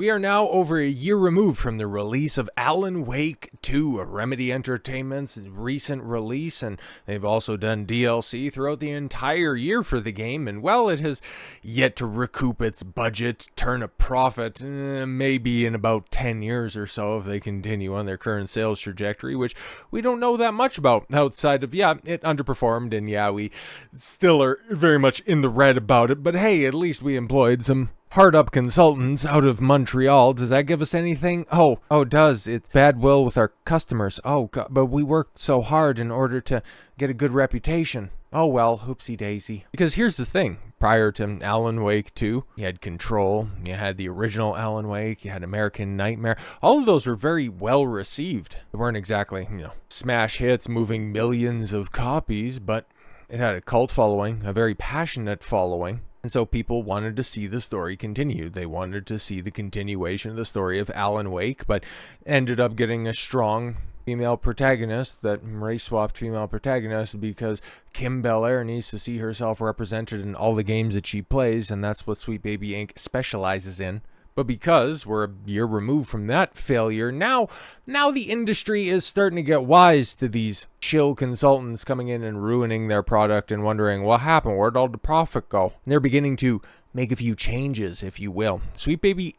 We are now over a year removed from the release of Alan Wake 2, Remedy Entertainment's recent release, and they've also done DLC throughout the entire year for the game, and while it has yet to recoup its budget, turn a profit, maybe in about 10 years or so if they continue on their current sales trajectory, which we don't know that much about outside of, it underperformed, and we still are very much in the red about it, but hey, at least we employed some hard-up consultants out of Montreal. Does that give us anything? Oh, it does. It's bad will with our customers. Oh, God, but we worked so hard in order to get a good reputation. Oh, well, hoopsie daisy. Because here's the thing. Prior to Alan Wake 2, you had Control, you had the original Alan Wake, you had American Nightmare. All of those were very well received. They weren't exactly, smash hits moving millions of copies, but it had a cult following, a very passionate following. And so people wanted to see the story continue. They wanted to see the continuation of the story of Alan Wake, but ended up getting a strong female protagonist, that race-swapped female protagonist, because Kim Belair needs to see herself represented in all the games that she plays, and that's what Sweet Baby Inc. specializes in. But because we're a year removed from that failure, now the industry is starting to get wise to these shill consultants coming in and ruining their product and wondering what happened, where'd all the profit go? And they're beginning to make a few changes, if you will. Sweet Baby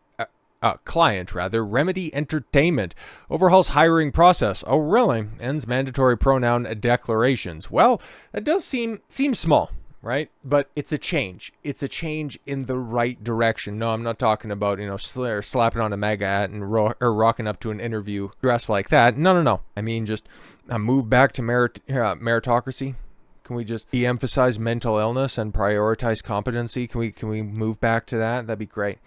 client, Remedy Entertainment overhauls hiring process. Oh, really? Ends mandatory pronoun declarations. Well, that does seem small. Right? But it's a change. It's a change in the right direction. No, I'm not talking about, slapping on a MAGA hat and rocking up to an interview dressed like that. No. I mean, just a move back to meritocracy. Can we just de-emphasize mental illness and prioritize competency? Can we move back to that? That'd be great.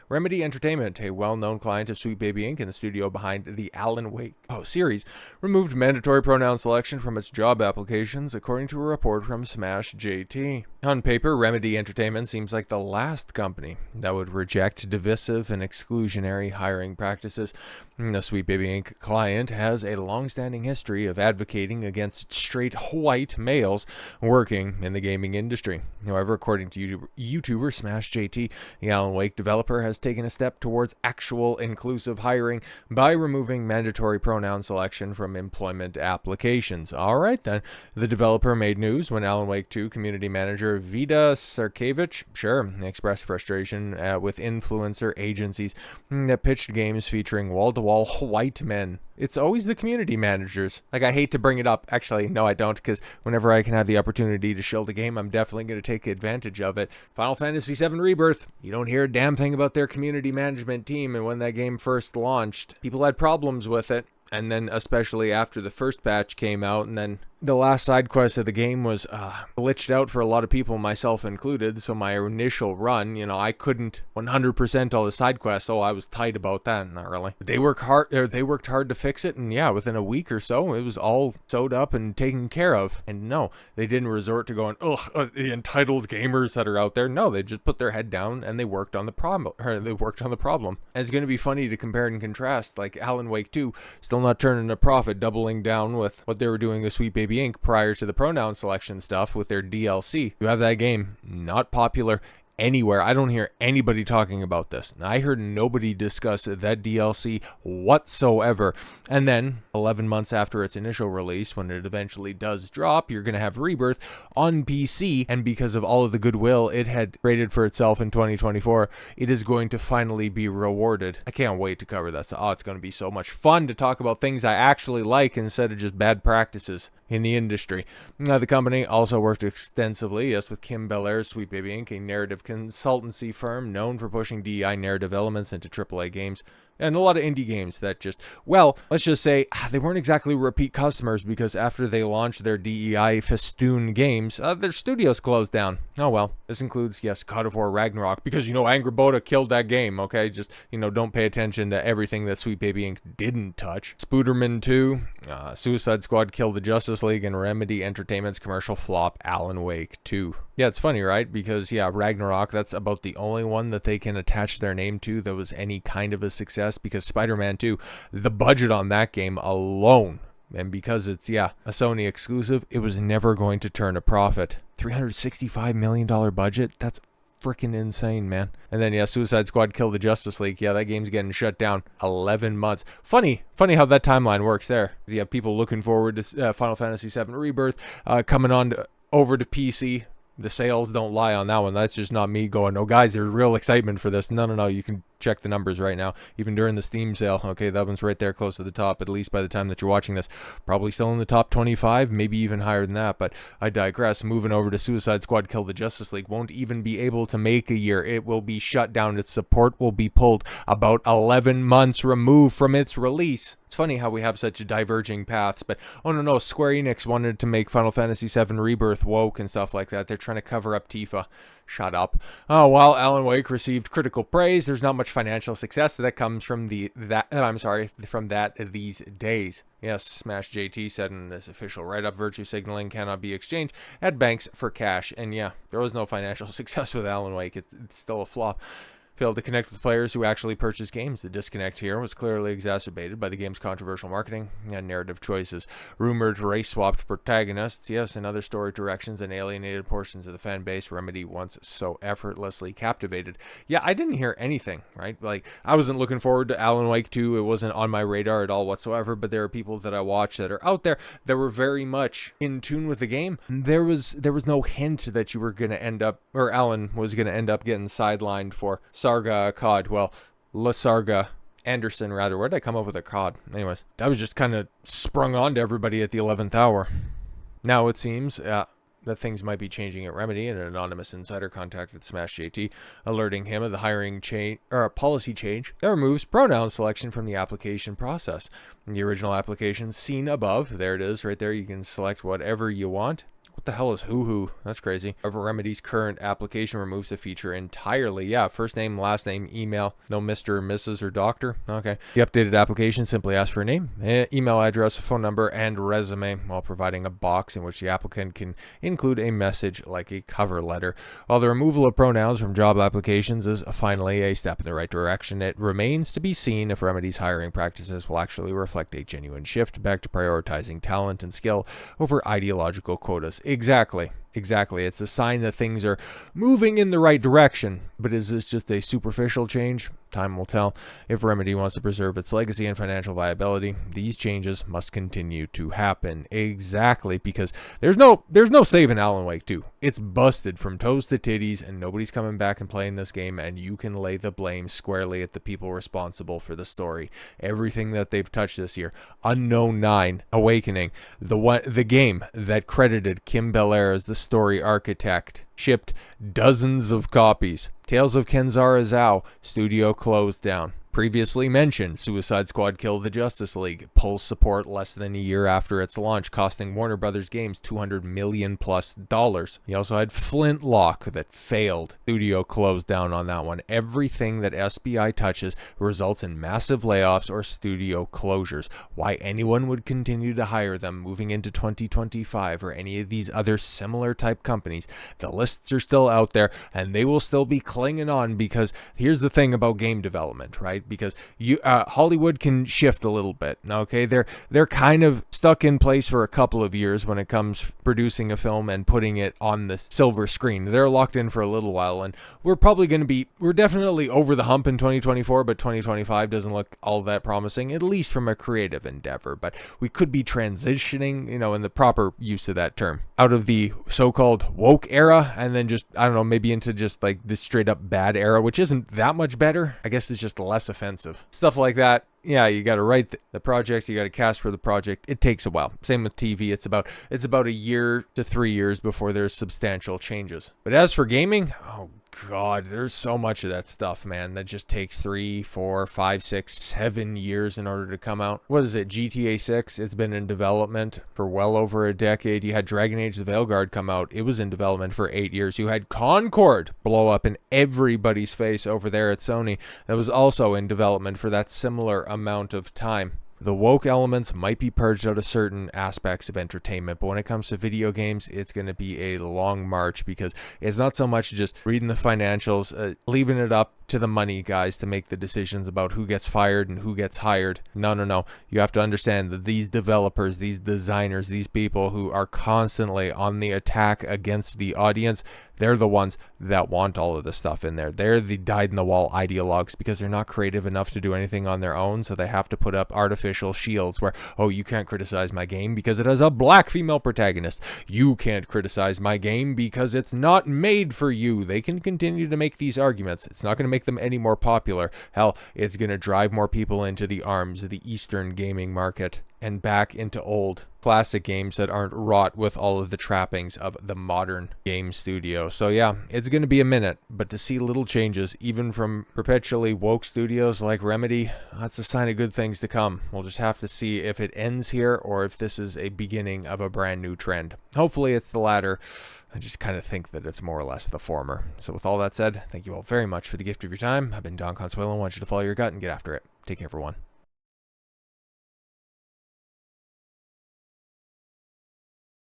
Remedy Entertainment, a well-known client of Sweet Baby Inc. and the studio behind the Alan Wake series, removed mandatory pronoun selection from its job applications, according to a report from Smash JT. On paper, Remedy Entertainment seems like the last company that would reject divisive and exclusionary hiring practices. The Sweet Baby Inc. client has a long-standing history of advocating against straight white males working in the gaming industry. However, according to YouTuber Smash JT, the Alan Wake developer has taken a step towards actual inclusive hiring by removing mandatory pronoun selection from employment applications. All right, then. The developer made news when Alan Wake 2 community manager Vida Sarkevich, expressed frustration with influencer agencies that pitched games featuring wall-to-wall white men. It's always the community managers. I hate to bring it up. Actually, no, I don't, because whenever I can have the opportunity to shill the game, I'm definitely going to take advantage of it. Final Fantasy VII Rebirth, you don't hear a damn thing about their community management team, and when that game first launched, people had problems with it. And then especially after the first patch came out, and then the last side quest of the game was glitched out for a lot of people, myself included. So my initial run, I couldn't 100% all the side quests. Oh, I was tight about that. Not really. They worked hard to fix it, and within a week or so, it was all sewed up and taken care of. And no, they didn't resort to going, the entitled gamers that are out there. No, they just put their head down and they worked on the problem. And it's going to be funny to compare and contrast, like Alan Wake 2, still not turning a profit, doubling down with what they were doing with Sweet Baby Inc. prior to the pronoun selection stuff with their DLC. You have that game not popular anywhere. I don't hear anybody talking about this. I heard nobody discuss that DLC whatsoever. And then 11 months after its initial release, when it eventually does drop, you're going to have Rebirth on PC, and because of all of the goodwill it had created for itself in 2024, it is going to finally be rewarded. I can't wait to cover that. So, it's going to be so much fun to talk about things I actually like instead of just bad practices in the industry. The company also worked extensively, with Kim Belair's Sweet Baby Inc., a narrative consultancy firm known for pushing DEI narrative elements into AAA games. And a lot of indie games that let's just say they weren't exactly repeat customers, because after they launched their DEI festoon games, their studios closed down. Oh well. This includes, God of War Ragnarok, because, Angry Boda killed that game, okay? Just, don't pay attention to everything that Sweet Baby Inc. didn't touch. Spooderman 2, Suicide Squad killed the Justice League, and Remedy Entertainment's commercial flop, Alan Wake 2. Yeah, it's funny, right? Because, Ragnarok, that's about the only one that they can attach their name to that was any kind of a success, because Spider-Man 2, the budget on that game alone, and because it's, a Sony exclusive, it was never going to turn a profit. $365 million budget? That's freaking insane, man. And then, yeah, Suicide Squad Kill the Justice League. Yeah, that game's getting shut down. 11 months. Funny how that timeline works there. You have people looking forward to Final Fantasy VII Rebirth coming on over to PC. The sales don't lie on that one. That's just not me going, oh, guys, there's real excitement for this. No. You can check the numbers right now. Even during the Steam sale. Okay, that one's right there close to the top, at least by the time that you're watching this. Probably still in the top 25, maybe even higher than that. But I digress. Moving over to Suicide Squad Kill the Justice League. Won't even be able to make a year. It will be shut down. Its support will be pulled about 11 months removed from its release. It's funny how we have such diverging paths, but oh no, Square Enix wanted to make Final Fantasy VII Rebirth woke and stuff like that. They're trying to cover up Tifa. Shut up. While Alan Wake received critical praise, there's not much financial success that comes from that these days. Yes, Smash JT said in this official write-up, virtue signaling cannot be exchanged at banks for cash. And yeah, there was no financial success with Alan Wake. It's still a flop. Failed to connect with players who actually purchase games. The disconnect here was clearly exacerbated by the game's controversial marketing and narrative choices. Rumored race-swapped protagonists, yes, and other story directions and alienated portions of the fan base Remedy once so effortlessly captivated. Yeah, I didn't hear anything, right? Like, I wasn't looking forward to Alan Wake 2. It wasn't on my radar at all whatsoever, but there are people that I watch that are out there that were very much in tune with the game. There was no hint that you were going to end up, or Alan was going to end up getting sidelined for Sarga Cod. Well, Lasarga Anderson, rather. Where did I come up with a Cod? Anyways, that was just kind of sprung on to everybody at the 11th hour. Now it seems that things might be changing at Remedy, and an anonymous insider contacted Smash JT, alerting him of the hiring change or a policy change that removes pronoun selection from the application process. In the original application seen above, there it is right there. You can select whatever you want. What the hell is hoo-hoo? That's crazy. However, Remedy's current application removes the feature entirely. Yeah, first name, last name, email. No Mr., Mrs., or Doctor. Okay. The updated application simply asks for a name, email address, phone number, and resume, while providing a box in which the applicant can include a message like a cover letter. While the removal of pronouns from job applications is finally a step in the right direction, it remains to be seen if Remedy's hiring practices will actually reflect a genuine shift back to prioritizing talent and skill over ideological quotas. Exactly. It's a sign that things are moving in the right direction. But is this just a superficial change? Time will tell. If Remedy wants to preserve its legacy and financial viability, these changes must continue to happen. Exactly, because there's no saving Alan Wake 2. It's busted from toes to titties, and nobody's coming back and playing this game, and you can lay the blame squarely at the people responsible for the story. Everything that they've touched this year. Unknown 9, Awakening, the game that credited Kim Belair as the story architect, shipped dozens of copies. Tales of Kenzara Zhao, studio closed down. Previously mentioned, Suicide Squad Kill the Justice League pulls support less than a year after its launch, costing Warner Brothers Games $200 million plus. You also had Flintlock that failed. Studio closed down on that one. Everything that SBI touches results in massive layoffs or studio closures. Why anyone would continue to hire them moving into 2025 or any of these other similar type companies, the lists are still out there and they will still be clinging on, because here's the thing about game development, right? Because Hollywood can shift a little bit. Okay, they're kind of stuck in place for a couple of years when it comes producing a film and putting it on the silver screen. They're locked in for a little while, and we're definitely over the hump in 2024, but 2025 doesn't look all that promising, at least from a creative endeavor. But we could be transitioning, in the proper use of that term, out of the so-called woke era and then just, I don't know, maybe into just like this straight up bad era, which isn't that much better. I guess it's just less offensive. Stuff like that. Yeah, you got to write the project, you got to cast for the project. It takes a while. Same with TV. It's about a year to 3 years before there's substantial changes. But as for gaming, oh God, there's so much of that stuff, man, that just takes 3, 4, 5, 6, 7 years in order to come out. What is it? GTA 6? It's been in development for well over a decade. You had Dragon Age: The Veilguard come out. It was in development for 8 years. You had Concord blow up in everybody's face over there at Sony. That was also in development for that similar amount of time. The woke elements might be purged out of certain aspects of entertainment, but when it comes to video games, it's going to be a long march, because it's not so much just reading the financials, leaving it up to the money guys to make the decisions about who gets fired and who gets hired. No. You have to understand that these developers, these designers, these people who are constantly on the attack against the audience, They're the ones that want all of this stuff in there. They're the dyed-in-the-wall ideologues because they're not creative enough to do anything on their own, so they have to put up artificial shields where, oh, you can't criticize my game because it has a black female protagonist. You can't criticize my game because it's not made for you. They can continue to make these arguments. It's not going to make them any more popular. Hell, it's going to drive more people into the arms of the Eastern gaming market and back into old classic games that aren't wrought with all of the trappings of the modern game studio. So yeah, it's going to be a minute, but to see little changes, even from perpetually woke studios like Remedy, that's a sign of good things to come. We'll just have to see if it ends here or if this is a beginning of a brand new trend. Hopefully it's the latter. I just kind of think that it's more or less the former. So with all that said, thank you all very much for the gift of your time. I've been Don Consuelo. I want you to follow your gut and get after it. Take care, everyone.